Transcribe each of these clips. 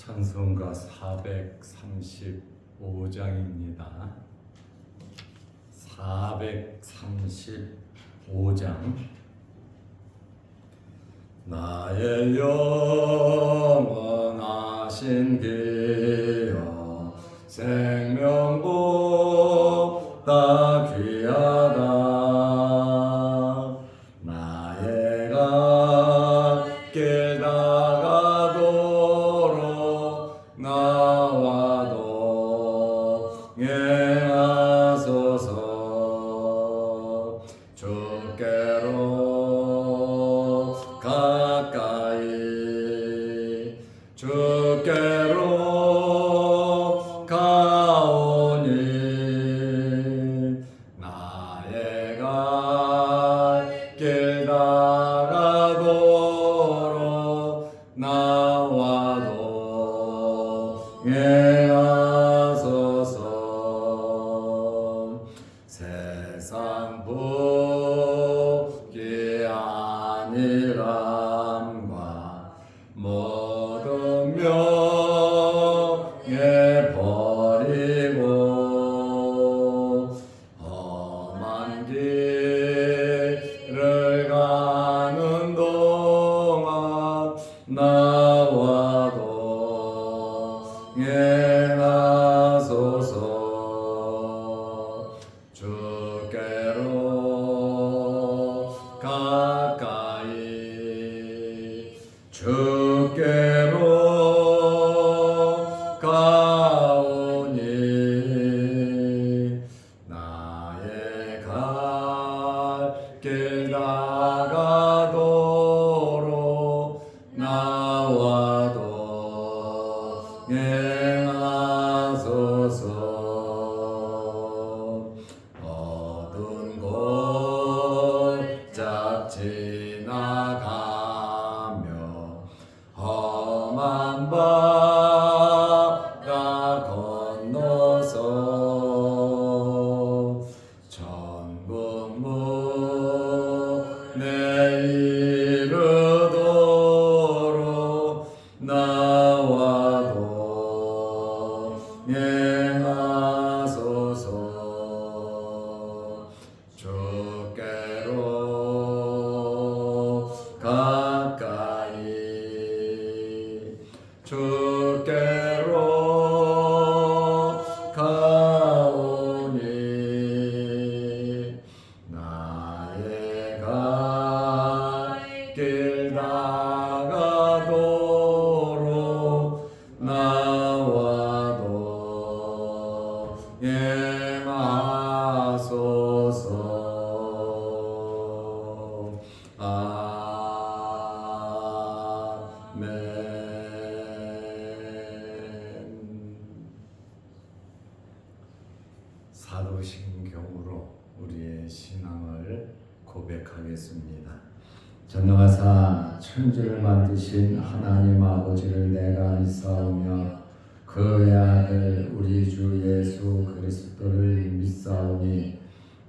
찬송가 435장입니다. 435장. 나의 영원하신 기여 생명보다 귀하다. 나의 갓길 다가도록 나와도 행하소서. 주께로 가까이 주께로 가오니 나의 갈 길 다가도록 나와도 행하소서. 세상 복이 아니람과 모든 명예 버리고 험한 길을 가는 동안 나와도 행하소서. 주께로 가까이 주께로 가오니 나의 갈 길 다가도록 나와도 행하소서. 어두운 골짝 지나가며 험한 바다 건너서 천국 문에 이르도록 나와도 행하소서. 주께로 가까이 주께로 가오니 나의 갈 길 다가도록 나와도 행하소서. 아멘. 사도신경으로 우리의 신앙을 고백하겠습니다. 전능하사 천지를 만드신 하나님 아버지를 내가 믿사오며 그의 아들 우리 주 예수 그리스도를 믿사오니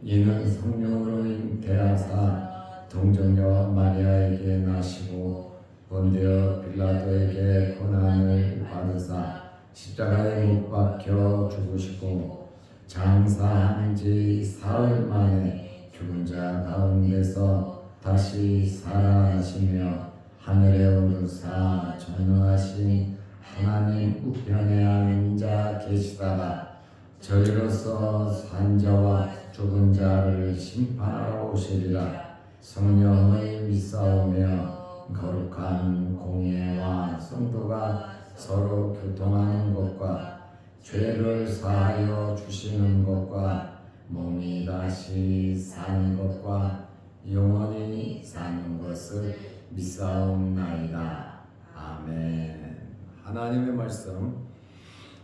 이는 성령으로 잉태하사 동정녀 마리아에게 나시고 본디오 빌라도에게 고난을 받으사 십자가에 못 박혀 죽으시고 장사한 지 사흘 만에 죽은 자 가운데서 다시 살아나시며 하늘에 오르사 전능하신 하나님 우편에 앉아 계시다가 저희로서 산 자와 죽은 자를 심판하러 오시리라. 성령을 믿사오며 거룩한 공예와 성도가 서로 교통하는 것과 죄를 사하여 주시는 것과 몸이 다시 사는 것과 영원히 사는 것을 믿사옵나이다. 아멘. 하나님의 말씀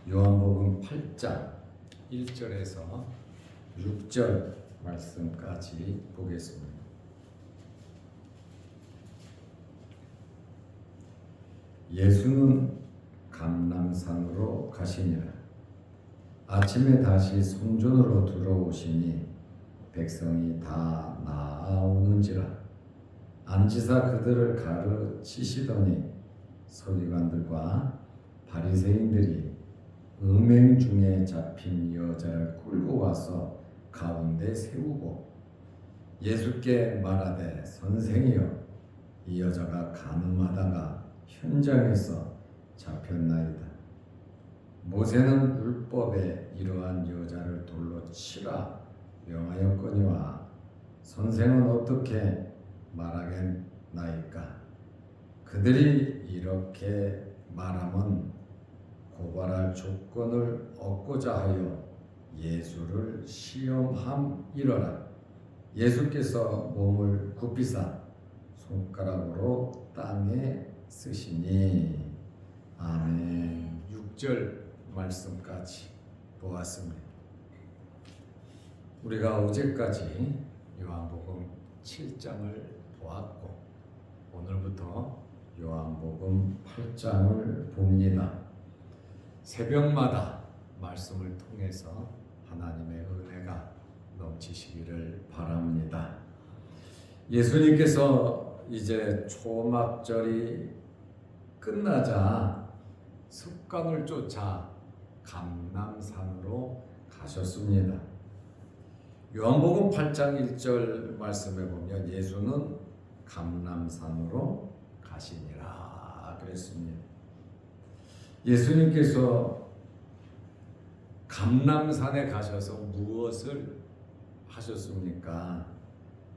요한복음 8장 1절에서 6절 말씀까지 보겠습니다. 예수는 감람산으로 가시니라. 아침에 다시 성전으로 들어오시니 백성이 다 나아오는지라. 앉으사 그들을 가르치시더니 서기관들과 바리새인들이 음행 중에 잡힌 여자를 끌고 와서 가운데 세우고 예수께 말하되 선생이여 이 여자가 간음하다가 현장에서 잡혔나이다. 모세는 율법에 이러한 여자를 돌로 치라 명하였거니와 선생은 어떻게 말하겠나이까? 그들이 이렇게 말하면 고발할 조건을 얻고자 하여 예수를 시험함이러라. 예수께서 몸을 굽히사 손가락으로 땅에 쓰시니. 아멘. 6절 말씀까지 보았습니다. 우리가 어제까지 요한복음 7장을 보았고 오늘부터 요한복음 8장을 봅니다. 새벽마다 말씀을 통해서 하나님의 은혜가 넘치시기를 바랍니다. 예수님께서 이제 초막절이 끝나자 습관을 쫓아 감람산으로 가셨습니다. 요한복음 8장 1절 말씀에 보면 예수는 감람산으로 가시니라 그랬습니다. 예수님께서 감람산에 가셔서 무엇을 하셨습니까?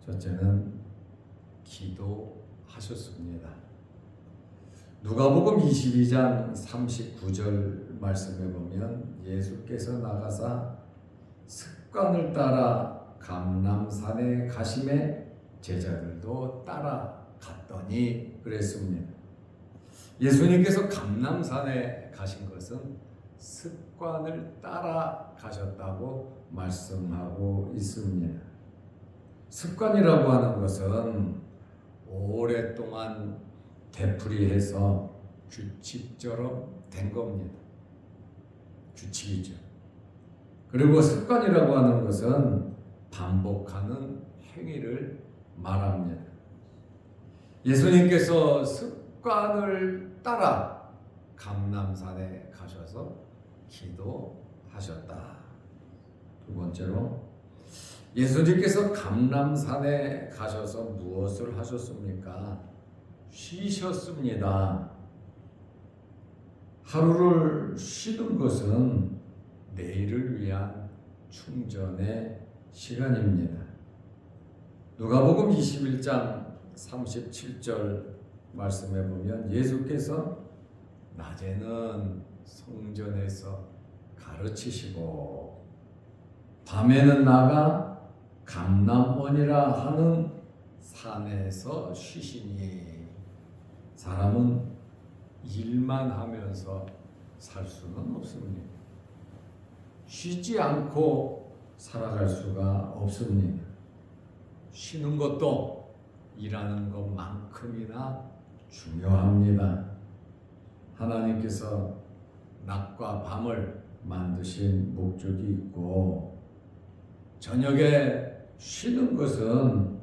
첫째는 기도하셨습니다. 누가복음 22장 39절 말씀에 보면 예수께서 나가사 습관을 따라 감람산에 가심에 제자들도 따라갔더니 그랬습니다. 예수님께서 감람산에 가신 것은 습관을 따라 가셨다고 말씀하고 있습니다. 습관이라고 하는 것은 오랫동안 되풀이해서 규칙처럼 된 겁니다. 규칙이죠. 그리고 습관이라고 하는 것은 반복하는 행위를 말합니다. 예수님께서 습관을 따라 감람산에 가셔서 기도하셨다. 두 번째로 예수님께서 감람산에 가셔서 무엇을 하셨습니까? 쉬셨습니다. 하루를 쉬는 것은 내일을 위한 충전의 시간입니다. 누가복음 21장 37절 말씀해 보면 예수께서 낮에는 성전에서 가르치시고 밤에는 나가 감람원이라 하는 산에서 쉬시니. 사람은 일만 하면서 살 수는 없습니다. 쉬지 않고 살아갈 수가 없습니다. 쉬는 것도 일하는 것만큼이나 중요합니다. 하나님께서 낮과 밤을 만드신 목적이 있고 저녁에 쉬는 것은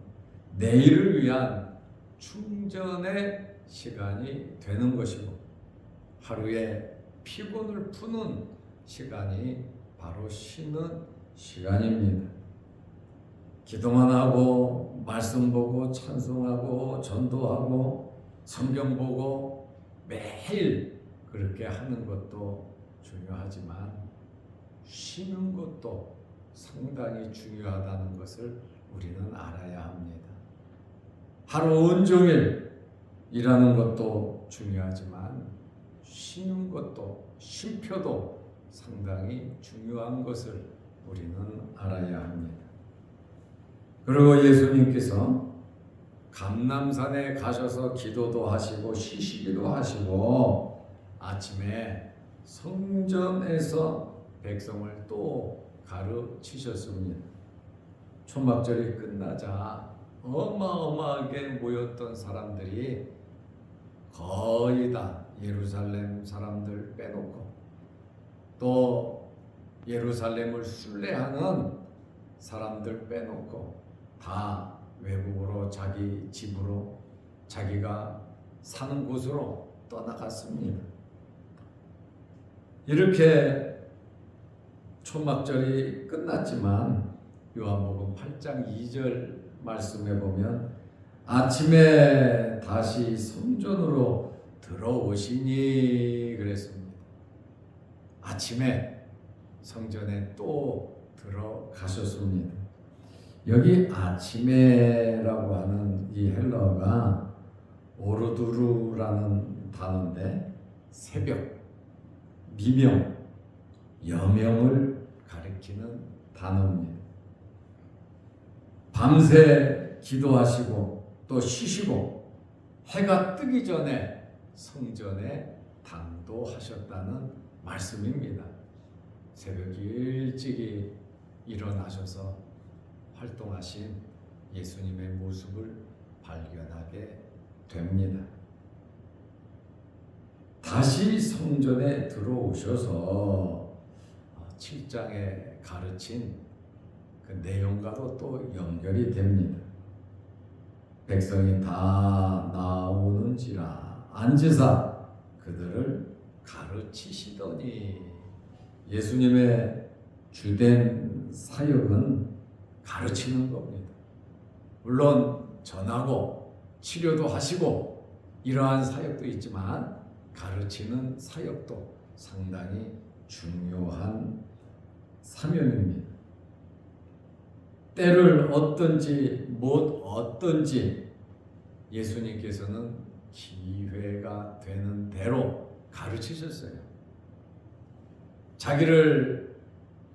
내일을 위한 충전의 시간이 되는 것이고 하루의 피곤을 푸는 시간이 바로 쉬는 시간입니다. 기도만 하고 말씀 보고 찬송하고 전도하고 성경 보고 매일 그렇게 하는 것도 중요하지만 쉬는 것도 상당히 중요하다는 것을 우리는 알아야 합니다. 하루 온종일 일하는 것도 중요하지만 쉬는 것도 쉼표도 상당히 중요한 것을 우리는 알아야 합니다. 그리고 예수님께서 감람산에 가셔서 기도도 하시고 쉬시기도 하시고 아침에 성전에서 백성을 또 가르치셨습니다. 초막절이 끝나자 어마어마하게 모였던 사람들이 거의 다 예루살렘 사람들 빼놓고 또 예루살렘을 순례하는 사람들 빼놓고 다 외국으로 자기 집으로 자기가 사는 곳으로 떠나갔습니다. 이렇게 초막절이 끝났지만 요한복음 8장 2절 말씀에 보면 아침에 다시 성전으로 들어오시니 그랬습니다. 아침에 성전에 또 들어가셨습니다. 여기 아침에라고 하는 이 헬라어가 오르두루라는 단어인데 새벽, 미명, 여명을 가리키는 단어입니다. 밤새 기도하시고 또 쉬시고 해가 뜨기 전에 성전에 당도하셨다는 말씀입니다. 새벽 일찍이 일어나셔서 활동하신 예수님의 모습을 발견하게 됩니다. 다시 성전에 들어오셔서 7장에 가르친 그 내용과도 또 연결이 됩니다. 백성이 다 나오는지라 앉으사 그들을 가르치시더니 예수님의 주된 사역은 가르치는 겁니다. 물론 전하고 치료도 하시고 이러한 사역도 있지만 가르치는 사역도 상당히 중요한 사명입니다. 때를 얻든지 못 얻든지 예수님께서는 기회가 되는 대로 가르치셨어요. 자기를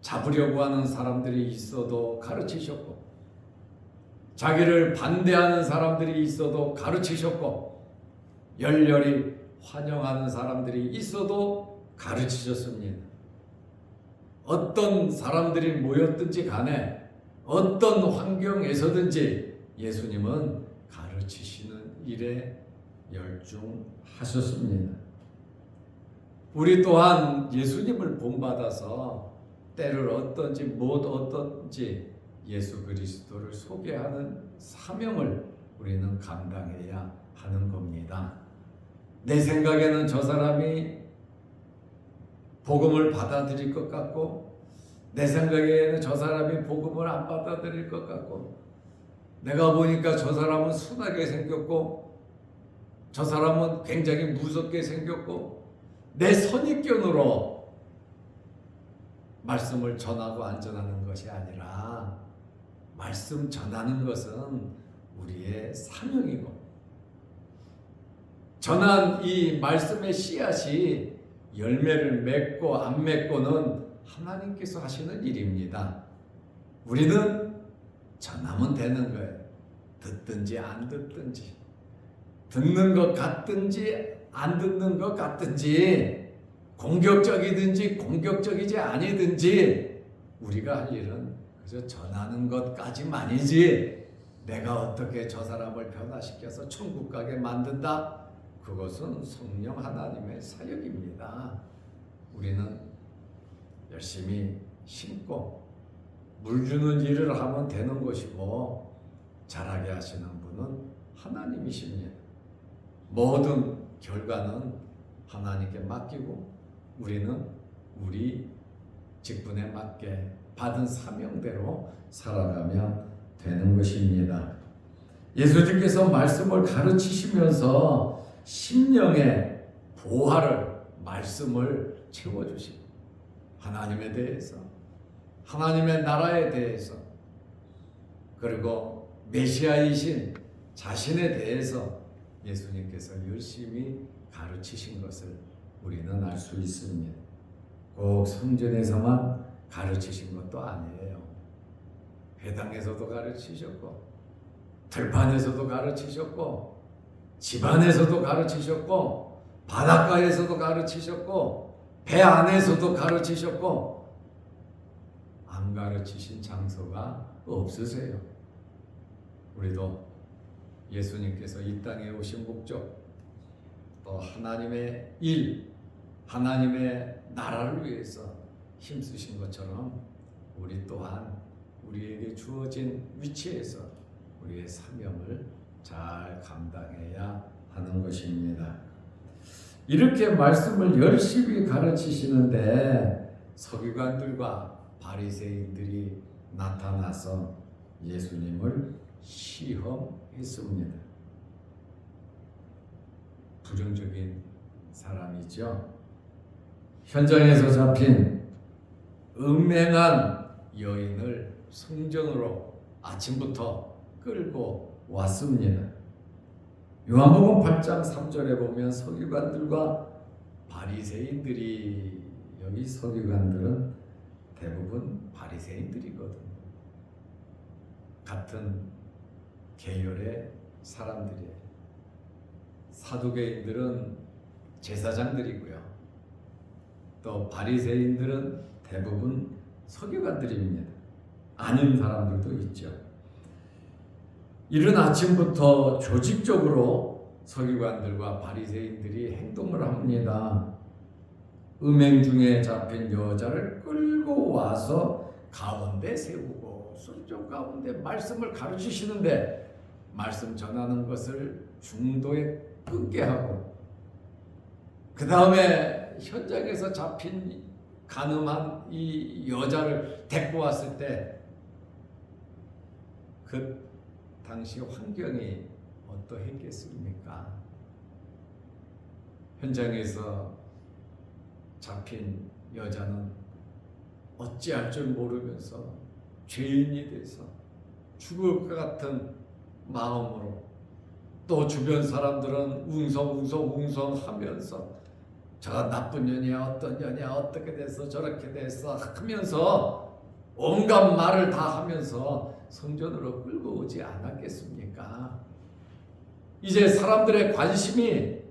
잡으려고 하는 사람들이 있어도 가르치셨고, 자기를 반대하는 사람들이 있어도 가르치셨고, 열렬히 환영하는 사람들이 있어도 가르치셨습니다. 어떤 사람들이 모였든지 간에 어떤 환경에서든지 예수님은 가르치시는 일에 열중하셨습니다. 우리 또한 예수님을 본받아서 때를 얻든지 못 얻든지 예수 그리스도를 소개하는 사명을 우리는 감당해야 하는 겁니다. 내 생각에는 저 사람이 복음을 받아들일 것 같고, 내 생각에는 저 사람이 복음을 안 받아들일 것 같고, 내가 보니까 저 사람은 순하게 생겼고, 저 사람은 굉장히 무섭게 생겼고, 내 선입견으로 말씀을 전하고 안 전하는 것이 아니라 말씀 전하는 것은 우리의 사명이고, 전한 이 말씀의 씨앗이 열매를 맺고 안 맺고는 하나님께서 하시는 일입니다. 우리는 전하면 되는 거예요. 듣든지 안 듣든지, 듣는 것 같든지 안 듣는 것 같든지, 공격적이든지 공격적이지 아니든지 우리가 할 일은 그저 전하는 것까지만이지, 내가 어떻게 저 사람을 변화시켜서 천국 가게 만든다? 그것은 성령 하나님의 사역입니다. 우리는 열심히 심고 물 주는 일을 하면 되는 것이고, 자라게 하시는 분은 하나님이십니다. 모든 결과는 하나님께 맡기고 우리는 우리 직분에 맞게 받은 사명대로 살아가면 되는 것입니다. 예수님께서 말씀을 가르치시면서 심령의 보화를, 말씀을 채워주시고, 하나님에 대해서, 하나님의 나라에 대해서, 그리고 메시아이신 자신에 대해서 예수님께서 열심히 가르치신 것을 우리는 알 수 있습니다. 꼭 성전에서만 가르치신 것도 아니에요. 회당에서도 가르치셨고, 들판에서도 가르치셨고, 집안에서도 가르치셨고, 바닷가에서도 가르치셨고, 배 안에서도 가르치셨고, 안 가르치신 장소가 없으세요. 우리도 예수님께서 이 땅에 오신 목적, 또 하나님의 일, 하나님의 나라를 위해서 힘쓰신 것처럼 우리 또한 우리에게 주어진 위치에서 우리의 사명을 잘 감당해야 하는 것입니다. 이렇게 말씀을 열심히 가르치시는데 서기관들과 바리새인들이 나타나서 예수님을 시험했습니다. 부정적인 사람이죠. 현장에서 잡힌 음행한 여인을 성전으로 아침부터 끌고 왔습니다. 요한복음 8장 3절에 보면 서기관들과 바리새인들이, 여기 서기관들은 대부분 바리새인들이거든요. 같은 계열의 사람들이에요. 사두개인들은 제사장들이고요. 또 바리새인들은 대부분 서기관들입니다. 아닌 사람들도 있죠. 이른 아침부터 조직적으로 서기관들과 바리새인들이 행동을 합니다. 음행 중에 잡힌 여자를 끌고 와서 가운데 세우고 순종 가운데 말씀을 가르치시는데 말씀 전하는 것을 중도에 끊게 하고, 그 다음에 현장에서 잡힌 간음한 이 여자를 데리고 왔을 때 그 당시 환경이 어떠했겠습니까? 현장에서 잡힌 여자는 어찌할 줄 모르면서 죄인이 돼서 죽을 것 같은 마음으로, 또 주변 사람들은 웅성하면서 저가 나쁜 년이야, 어떤 년이야, 어떻게 됐어, 저렇게 됐어 하면서 온갖 말을 다 하면서 성전으로 끌고 오지 않았겠습니까? 이제 사람들의 관심이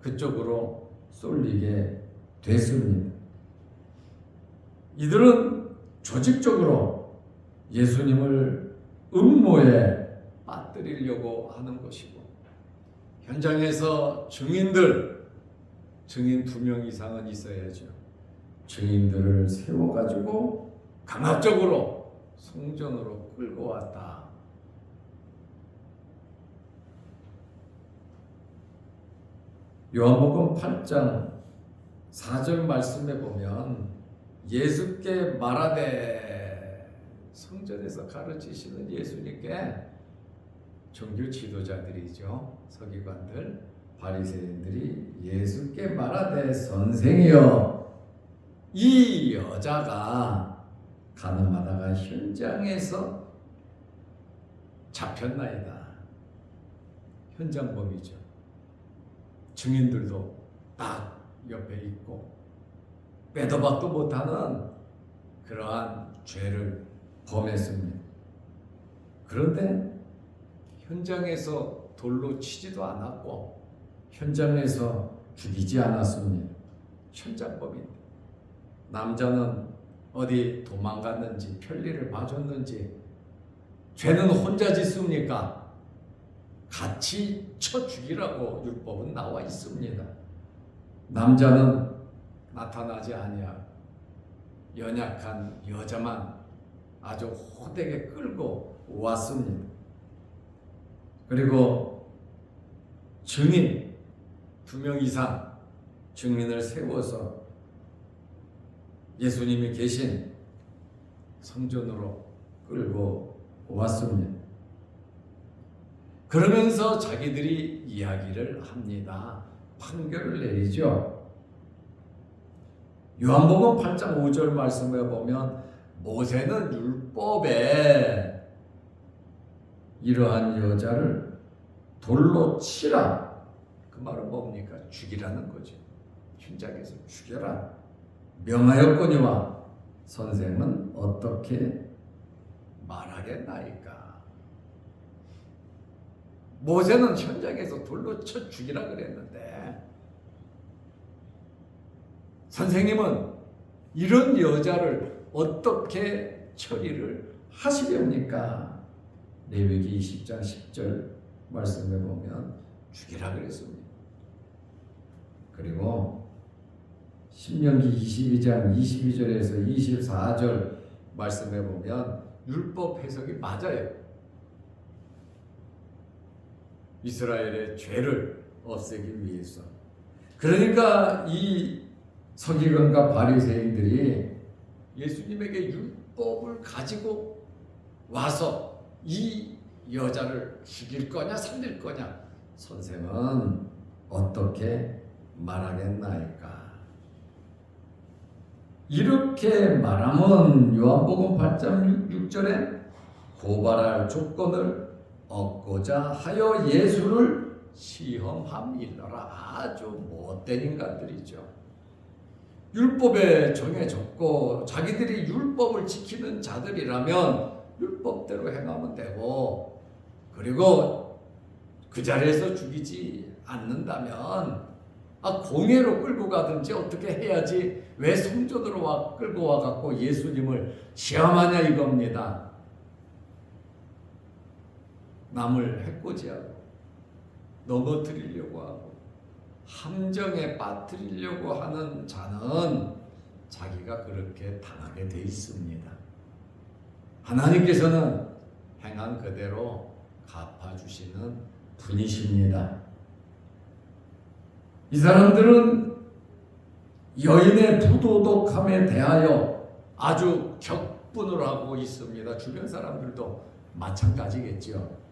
그쪽으로 쏠리게 됐습니다. 이들은 조직적으로 예수님을 음모에 빠뜨리려고 하는 것이고, 현장에서 증인 2명 이상은 있어야죠. 증인들을 세워가지고 강압적으로 성전으로 끌고 왔다. 요한복음 8장 4절 말씀에 보면 예수께 말하되, 성전에서 가르치시는 예수님께 종교 지도자들이죠. 서기관들, 바리새인들이 예수께 말하되 선생이여, 이 여자가 가늠하다가 현장에서 잡혔나이다. 현장범이죠. 증인들도 딱 옆에 있고 빼도 박도 못하는 그러한 죄를 범했습니다. 그런데 현장에서 돌로 치지도 않았고 현장에서 죽이지 않았습니다. 현장범인데, 남자는 어디 도망갔는지 편리를 봐줬는지, 죄는 혼자 짓습니까? 같이 쳐 죽이라고 율법은 나와 있습니다. 남자는 나타나지 아니하고 연약한 여자만 아주 호되게 끌고 왔습니다. 그리고 증인 2명 이상 증인을 세워서 예수님이 계신 성전으로 끌고 왔습니다. 그러면서 자기들이 이야기를 합니다. 판결을 내리죠. 요한복음 8장 5절 말씀에 보면 모세는 율법에 이러한 여자를 돌로 치라, 그 말은 뭡니까? 죽이라는 거죠. 현장에서 죽여라 명하였거니와 선생은 어떻게 말하겠나이까? 모세는 현장에서 돌로 쳐 죽이라 그랬는데 선생님은 이런 여자를 어떻게 처리를 하시렵니까? 레위기 20장 10절 말씀에 보면 죽이라 그랬습니다. 그리고 신명기 22장 22절에서 24절 말씀에 보면 율법 해석이 맞아요. 이스라엘의 죄를 없애기 위해서 그러니까 이 서기관과 바리새인들이 예수님에게 율법을 가지고 와서 이 여자를 죽일 거냐 살릴 거냐, 선생은 어떻게 말하겠나이까. 이렇게 말하면 요한복음 8장 6절에 고발할 조건을 얻고자 하여 예수를 시험함이더라. 아주 못된 인간들이죠. 율법에 정해졌고 자기들이 율법을 지키는 자들이라면 율법대로 행하면 되고, 그리고 그 자리에서 죽이지 않는다면 공회로 끌고 가든지 어떻게 해야지 왜 성전으로 끌고 와갖고 예수님을 시험하냐 이겁니다. 남을 해코지하고 넘어뜨리려고 하고 함정에 빠뜨리려고 하는 자는 자기가 그렇게 당하게 돼 있습니다. 하나님께서는 행한 그대로 갚아주시는 분이십니다. 이 사람들은 여인의 부도덕함에 대하여 아주 격분을 하고 있습니다. 주변 사람들도 마찬가지겠죠.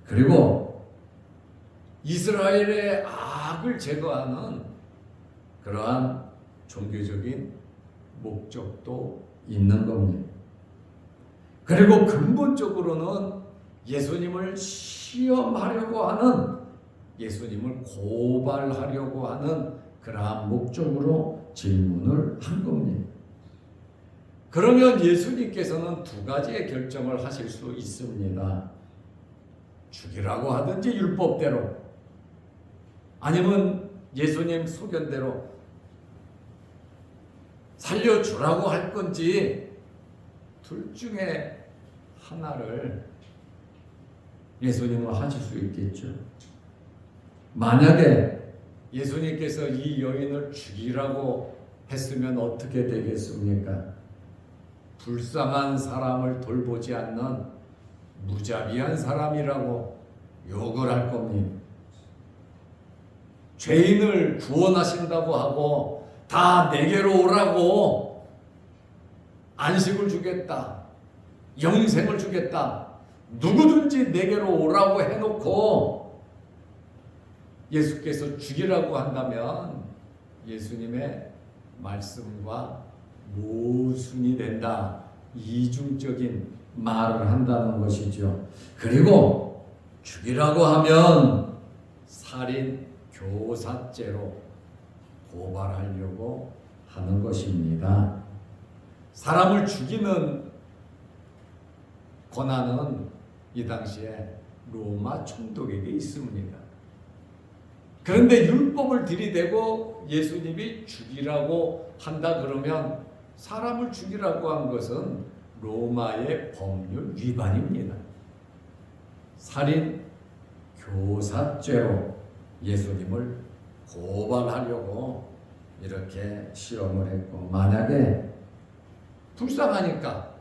그리고 이스라엘의 악을 제거하는 그러한 종교적인 목적도 있는 겁니다. 그리고 근본적으로는 예수님을 시험하려고 하는, 예수님을 고발하려고 하는 그러한 목적으로 질문을 한 겁니다. 그러면 예수님께서는 두 가지의 결정을 하실 수 있습니다. 죽이라고 하든지 율법대로, 아니면 예수님 소견대로 살려주라고 할 건지, 둘 중에 하나를 예수님은 하실 수 있겠죠. 만약에 예수님께서 이 여인을 죽이라고 했으면 어떻게 되겠습니까? 불쌍한 사람을 돌보지 않는 무자비한 사람이라고 욕을 할 겁니다. 죄인을 구원하신다고 하고 다 내게로 오라고 안식을 주겠다, 영생을 주겠다, 누구든지 내게로 오라고 해놓고 예수께서 죽이라고 한다면 예수님의 말씀과 모순이 된다, 이중적인 말을 한다는 것이죠. 그리고 죽이라고 하면 살인 교사죄로 고발하려고 하는 것입니다. 사람을 죽이는 권한은 이 당시에 로마 총독에게 있습니다. 그런데 율법을 들이대고 예수님이 죽이라고 한다 그러면 사람을 죽이라고 한 것은 로마의 법률 위반입니다. 살인 교사죄로 예수님을 고발하려고 이렇게 시험을 했고, 만약에 불쌍하니까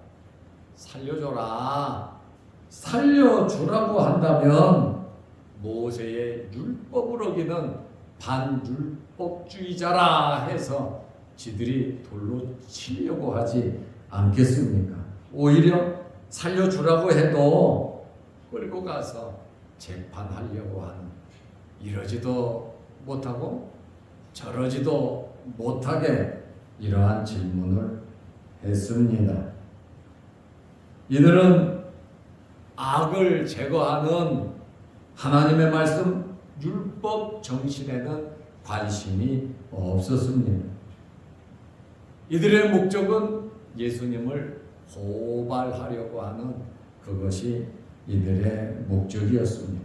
살려주라고 한다면 모세의 율법을 어기는 반율법주의자라 해서 지들이 돌로 치려고 하지 않겠습니까? 오히려 살려주라고 해도 끌고 가서 재판하려고 하는, 이러지도 못하고 저러지도 못하게 이러한 질문을 했습니다. 이들은 악을 제거하는 하나님의 말씀, 율법 정신에는 관심이 없었습니다. 이들의 목적은 예수님을 고발하려고 하는 그것이 이들의 목적이었습니다.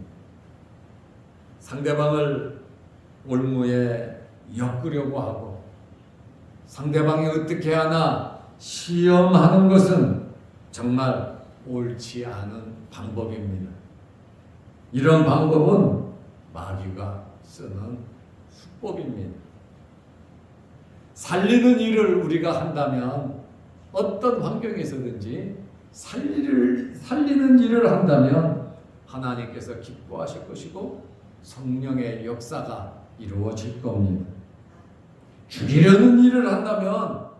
상대방을 올무에 엮으려고 하고 상대방이 어떻게 하나 시험하는 것은 정말 옳지 않은 방법입니다. 이런 방법은 마귀가 쓰는 수법입니다. 살리는 일을 우리가 한다면, 어떤 환경에서든지 살리는 일을 한다면 하나님께서 기뻐하실 것이고 성령의 역사가 이루어질 겁니다. 죽이려는 일을 한다면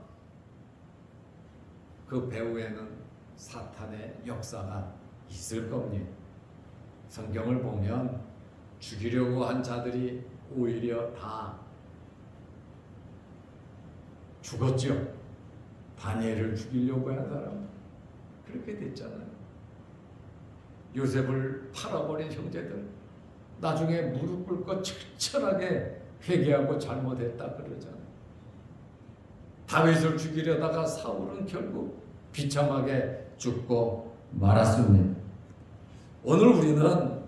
그 배후에는 사탄의 역사가 있을 겁니다. 성경을 보면 죽이려고 한 자들이 오히려 다 죽었죠. 다니엘을 죽이려고 한 사람 그렇게 됐잖아요. 요셉을 팔아버린 형제들 나중에 무릎 꿇고 철저하게 회개하고 잘못했다 그러잖아요. 다윗을 죽이려다가 사울은 결국 비참하게 죽고 말았습니다. 오늘 우리는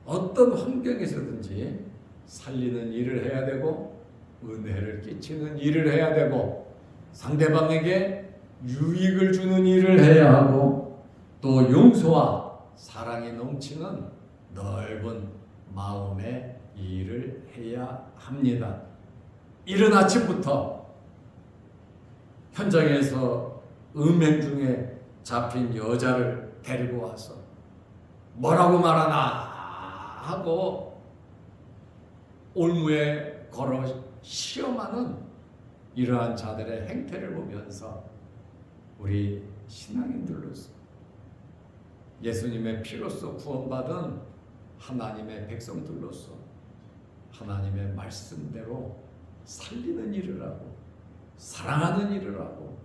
어떤 환경에서든지 살리는 일을 해야 되고 은혜를 끼치는 일을 해야 되고 상대방에게 유익을 주는 일을 해야 하고 또 용서와 사랑이 넘치는 넓은 마음의 일을 해야 합니다. 이른 아침부터 현장에서 음행 중에 잡힌 여자를 데리고 와서 뭐라고 말하나 하고 올무에 걸어 시험하는 이러한 자들의 행태를 보면서 우리 신앙인들로서 예수님의 피로써 구원받은 하나님의 백성들로서 하나님의 말씀대로 살리는 일을 하고 사랑하는 일을 하고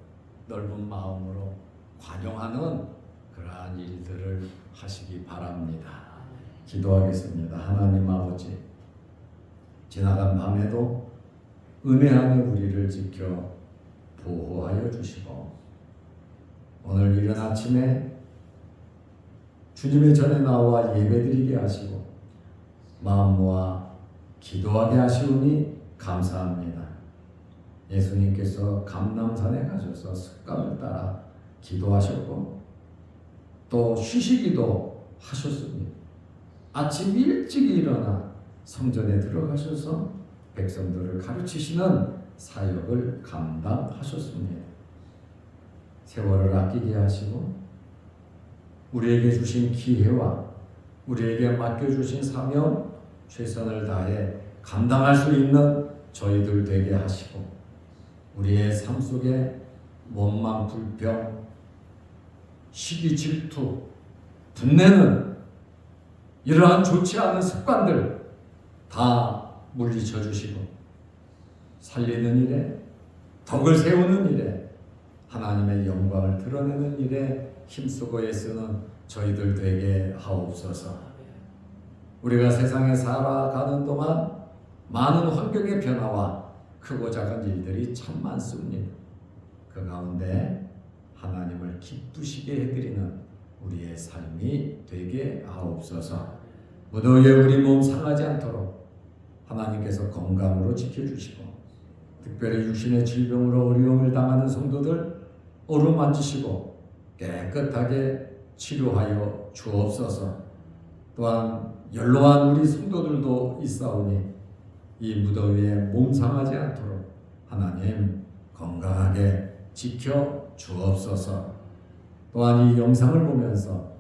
넓은 마음으로 관용하는 그러한 일들을 하시기 바랍니다. 기도하겠습니다. 하나님 아버지, 지나간 밤에도 은혜 안에 우리를 지켜 보호하여 주시고 오늘 이른 아침에 주님의 전에 나와 예배드리게 하시고 마음 모아 기도하게 하시오니 감사합니다. 예수님께서 감람산에 가셔서 습관을 따라 기도하셨고 또 쉬시기도 하셨습니다. 아침 일찍 일어나 성전에 들어가셔서 백성들을 가르치시는 사역을 감당하셨습니다. 세월을 아끼게 하시고 우리에게 주신 기회와 우리에게 맡겨주신 사명 최선을 다해 감당할 수 있는 저희들 되게 하시고 우리의 삶 속에 원망, 불평, 시기, 질투, 분내는 이러한 좋지 않은 습관들 다 물리쳐 주시고 살리는 일에 덕을 세우는 일에 하나님의 영광을 드러내는 일에 힘쓰고 애쓰는 저희들 되게 하옵소서. 우리가 세상에 살아가는 동안 많은 환경의 변화와 크고 작은 일들이 참 많습니다. 그 가운데 하나님을 기쁘시게 해드리는 우리의 삶이 되게 하옵소서. 무더위에 우리 몸 상하지 않도록 하나님께서 건강으로 지켜주시고 특별히 육신의 질병으로 어려움을 당하는 성도들 어루만지시고 깨끗하게 치료하여 주옵소서. 또한 연로한 우리 성도들도 있사오니 이 무더위에 몸 상하지 않도록 하나님 건강하게 지켜 주옵소서. 또한 이 영상을 보면서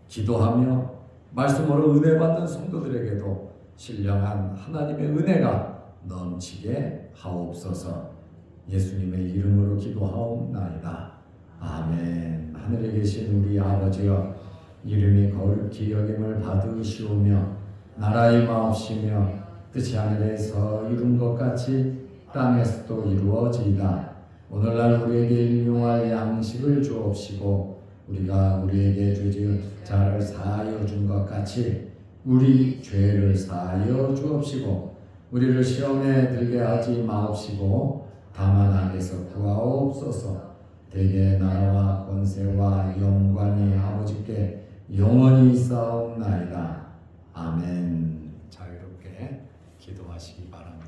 기도하며 말씀으로 은혜 받는 성도들에게도 신령한 하나님의 은혜가 넘치게 하옵소서. 예수님의 이름으로 기도하옵나이다. 아멘. 하늘에 계신 우리 아버지여, 이름이 거룩히 여김을 받으시오며 나라의 마옵시며 뜻이 하늘에서 이룬 것 같이 땅에서도 이루어지이다. 오늘날 우리에게 일용할 양식을 주옵시고 우리가 우리에게 죄지은 자를 사하여 준 것 같이 우리 죄를 사하여 주옵시고 우리를 시험에 들게 하지 마옵시고 다만 악에서 구하옵소서. 대개 나라와 권세와 영광이 아버지께 영원히 있사옵나이다. 아멘. 자유롭게 기도하시기 바랍니다.